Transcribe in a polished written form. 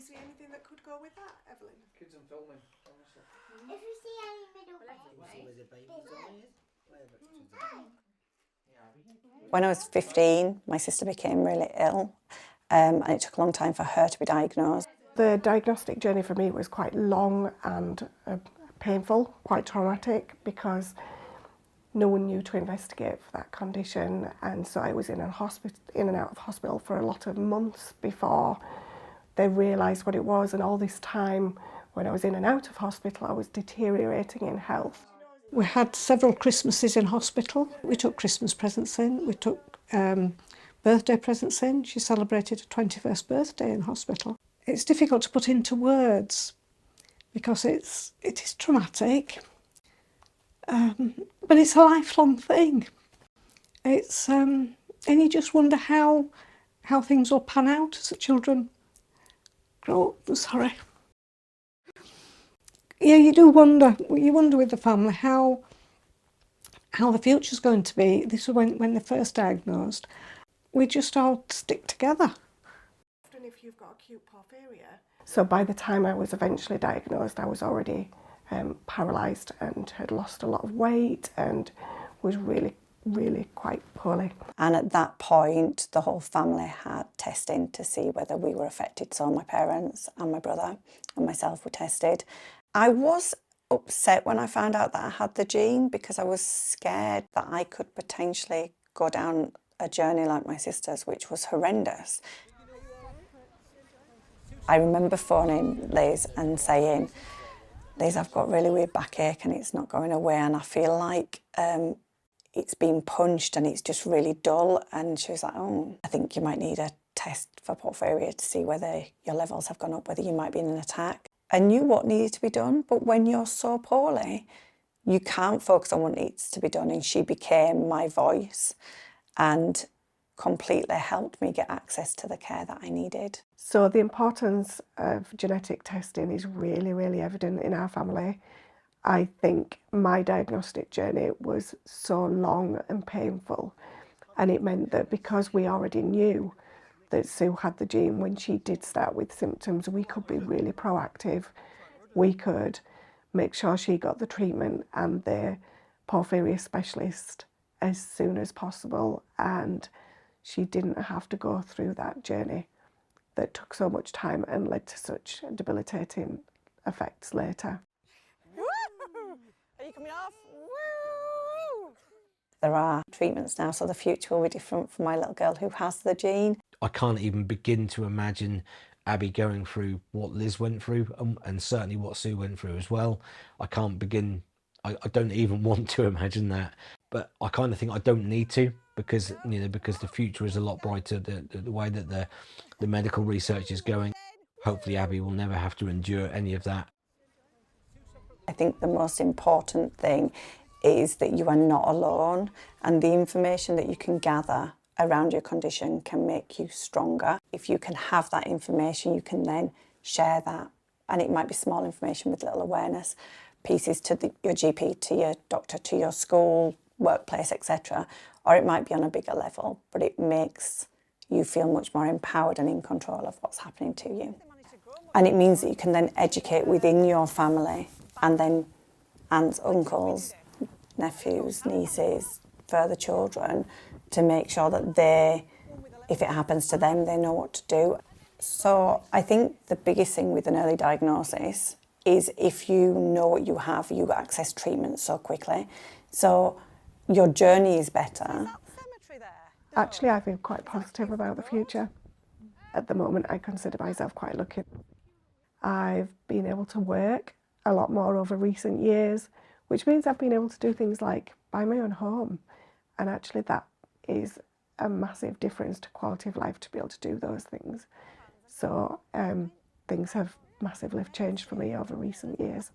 you see anything that could go with that, Evelyn? Kids and filming, honestly. If you see any middle When I was 15, my sister became really ill, and it took a long time for her to be diagnosed. The diagnostic journey for me was quite long and painful, quite traumatic, because no one knew to investigate for that condition, and so I was in and out of hospital for a lot of months before they realised what it was. And all this time when I was in and out of hospital, I was deteriorating in health. We had several Christmases in hospital. We took Christmas presents in, we took birthday presents in. She celebrated her 21st birthday in hospital. It's difficult to put into words because it is traumatic, but it's a lifelong thing. It's and you just wonder how things will pan out as the children grow up. Sorry. Yeah, you do wonder. You wonder with the family how the future's going to be. This was when they're first diagnosed. We just all stick together. Often if you've got acute porphyria. So by the time I was eventually diagnosed, I was already paralysed and had lost a lot of weight and was really quite poorly. And at that point, the whole family had testing to see whether we were affected. So my parents and my brother and myself were tested. I was upset when I found out that I had the gene because I was scared that I could potentially go down a journey like my sister's, which was horrendous. I remember phoning Liz and saying, Liz, I've got really weird backache and it's not going away, and I feel like it's been punched and it's just really dull. And she was like, oh, I think you might need a test for porphyria to see whether your levels have gone up, whether you might be in an attack. I knew what needed to be done, but when you're so poorly, you can't focus on what needs to be done. And she became my voice and completely helped me get access to the care that I needed. So the importance of genetic testing is really evident in our family. I think my diagnostic journey was so long and painful, and it meant that because we already knew that Sue had the gene, when she did start with symptoms, we could be really proactive. We could make sure she got the treatment and the porphyria specialist as soon as possible, and she didn't have to go through that journey that took so much time and led to such debilitating effects later. Are you coming off? Woo! There are treatments now, so the future will be different for my little girl who has the gene. I can't even begin to imagine Abby going through what Liz went through, and certainly what Sue went through as well. I can't begin, I don't even want to imagine that, but I kind of think I don't need to, because because the future is a lot brighter, the way that the medical research is going. Hopefully Abby will never have to endure any of that. I think the most important thing is that you are not alone, and the information that you can gather around your condition can make you stronger. If you can have that information, you can then share that, and it might be small information with little awareness pieces to your GP, to your doctor, to your school, workplace, etc. Or it might be on a bigger level, but it makes you feel much more empowered and in control of what's happening to you. And it means that you can then educate within your family, and then aunts, uncles, nephews, nieces, further children, to make sure that they, if it happens to them, they know what to do. So I think the biggest thing with an early diagnosis is if you know what you have, you access treatment so quickly. So your journey is better. Actually, I feel quite positive about the future. At the moment, I consider myself quite lucky. I've been able to work a lot more over recent years, which means I've been able to do things like buy my own home. And actually that is a massive difference to quality of life, to be able to do those things. So things have massively changed for me over recent years.